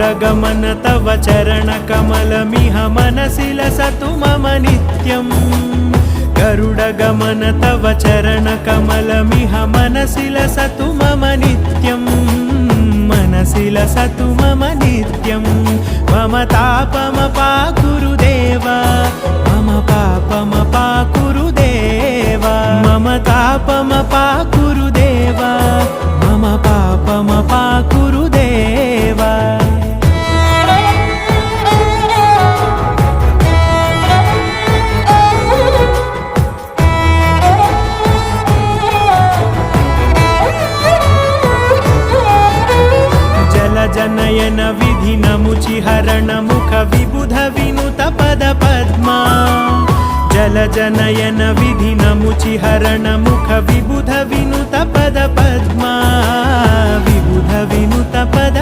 गरुडगमन तव चरणकमलमिह मनसि लसतु मम नित्यम् गरुडगमन तव चरणकमलमिह मनसि लसतु मम नित्यम् मनसि लसतु मम नित्यं मम तापमपाकुरु देवा मम पापमपाकुरु देवा मम तापमपाकुरु देवा मम पापमपाकुरु देवा जनयन विधिन मुचिहरण मुख विबुध विनुत पद पद्मा जल जनयन विधिन मुचिहरण मुख विबुध विनुत पद पद्मा विबुध विनुत पद